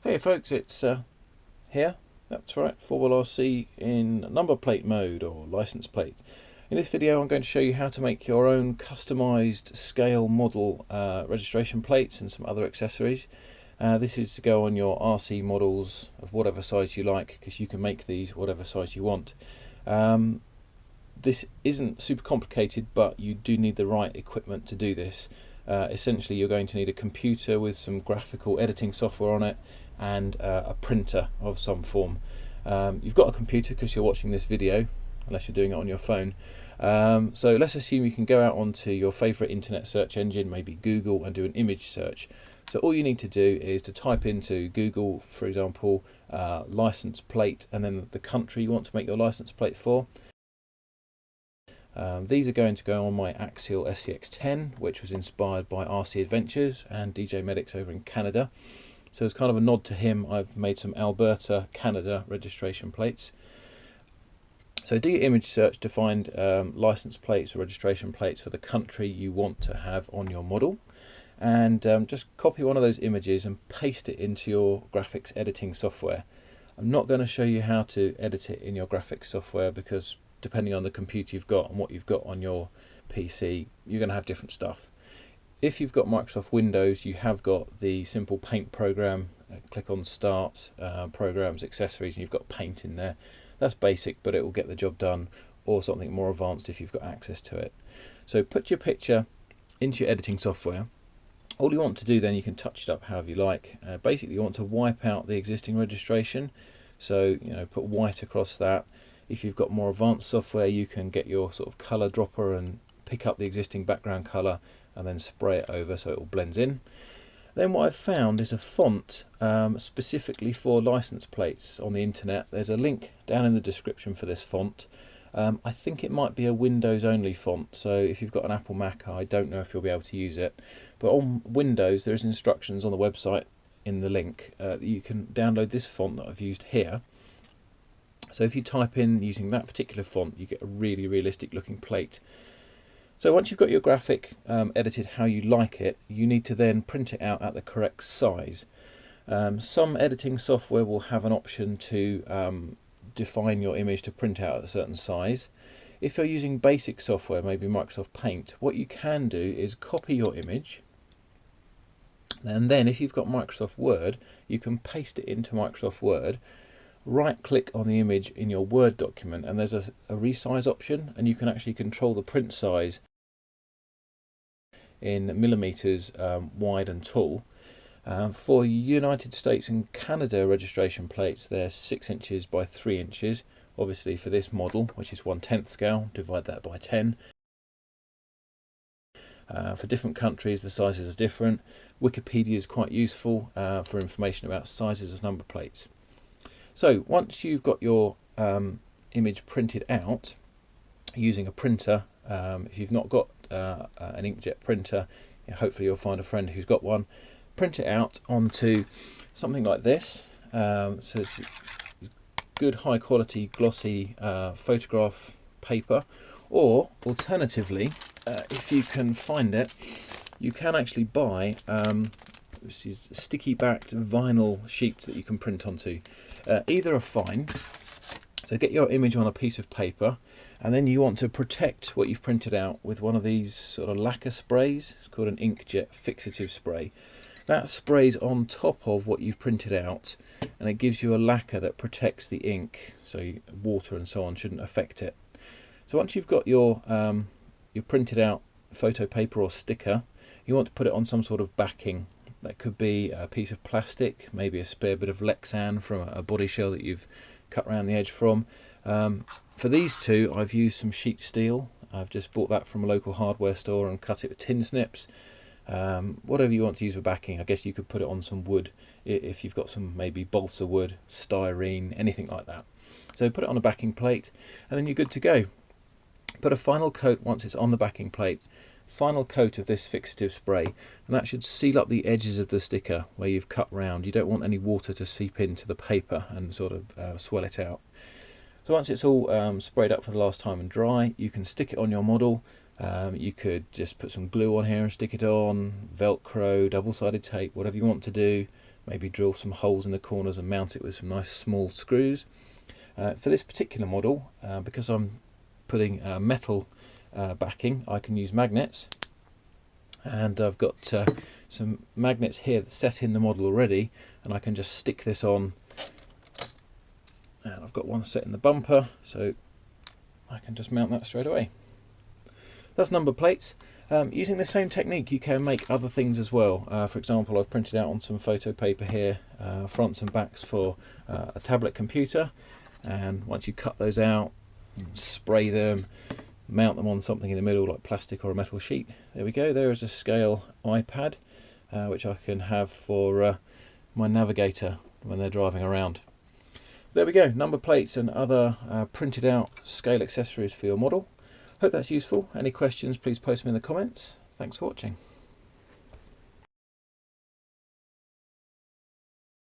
Hey folks, it's here. That's right, 4RC in number plate mode or license plate. In this video I'm going to show you how to make your own customized scale model registration plates and some other accessories. This is to go on your RC models of whatever size you like, because you can make these whatever size you want. This isn't super complicated, but you do need the right equipment to do this. Essentially you're going to need a computer with some graphical editing software on it and a printer of some form. You've got a computer because you're watching this video, unless you're doing it on your phone. So let's assume you can go out onto your favorite internet search engine, maybe Google, and do an image search. So all you need to do is to type into Google, for example, license plate, and then the country you want to make your license plate for. These are going to go on my Axial SCX10, which was inspired by RC Adventures and DJ Medics over in Canada. So as kind of a nod to him, I've made some Alberta, Canada registration plates. So do your image search to find license plates or registration plates for the country you want to have on your model. And just copy one of those images and paste it into your graphics editing software. I'm not going to show you how to edit it in your graphics software because depending on the computer you've got and what you've got on your PC, you're going to have different stuff. If you've got Microsoft Windows, you have got the simple Paint program. Click on Start, Programs, Accessories, and you've got Paint in there. That's basic, but it will get the job done, or something more advanced if you've got access to it. So put your picture into your editing software. All you want to do then, you can touch it up however you like. Basically you want to wipe out the existing registration. So put white across that. If you've got more advanced software, you can get your sort of color dropper and pick up the existing background color and then spray it over so it all blends in. Then what I've found is a font specifically for license plates on the internet. There's a link down in the description for this font. I think it might be a Windows only font, so if you've got an Apple Mac, I don't know if you'll be able to use it. But on Windows there's instructions on the website in the link that you can download this font that I've used here. So if you type in using that particular font, you get a really realistic looking plate. So once you've got your graphic edited how you like it, you need to then print it out at the correct size. Some editing software will have an option to define your image to print out at a certain size. If you're using basic software, maybe Microsoft Paint, what you can do is copy your image, and then if you've got Microsoft Word, you can paste it into Microsoft Word. Right click on the image in your Word document and there's a resize option, and you can actually control the print size in millimeters wide and tall. For United States and Canada registration plates, they're 6 inches by 3 inches. Obviously for this model, which is 1/10 scale, divide that by 10. For different countries the sizes are different. Wikipedia is quite useful for information about sizes of number plates. So once you've got your image printed out using a printer, if you've not got an inkjet printer, hopefully you'll find a friend who's got one. Print it out onto something like this. So it's good high quality glossy photograph paper, or alternatively, if you can find it, you can actually buy this is sticky backed vinyl sheets that you can print onto. Either are fine. So get your image on a piece of paper, and then you want to protect what you've printed out with one of these sort of lacquer sprays. It's called an inkjet fixative spray. That sprays on top of what you've printed out, and it gives you a lacquer that protects the ink, so water and so on shouldn't affect it. So once you've got your printed out photo paper or sticker, you want to put it on some sort of backing. That could be a piece of plastic, maybe a spare bit of Lexan from a body shell that you've cut around the edge from. For these two I've used some sheet steel. I've just bought that from a local hardware store and cut it with tin snips. Whatever you want to use for backing, I guess you could put it on some wood if you've got some maybe balsa wood, styrene, anything like that. So put it on a backing plate and then you're good to go. Put a final coat once it's on the backing plate. Final coat of this fixative spray, and that should seal up the edges of the sticker where you've cut round. You don't want any water to seep into the paper and sort of swell it out. So once it's all sprayed up for the last time and dry, you can stick it on your model. You could just put some glue on here and stick it on, Velcro, double-sided tape, whatever you want to do. maybe drill some holes in the corners and mount it with some nice small screws. For this particular model, because I'm putting metal backing, I can use magnets, and I've got some magnets here that set in the model already, and I can just stick this on, and I've got one set in the bumper, so I can just mount that straight away. That's number plates. Using the same technique you can make other things as well. For example, I've printed out on some photo paper here fronts and backs for a tablet computer, and once you cut those out, spray them, mount them on something in the middle like plastic or a metal sheet. There we go, there is a scale iPad which I can have for my navigator when they're driving around. There we go, number plates and other printed out scale accessories for your model. Hope that's useful. Any questions, please post them in the comments. Thanks for watching.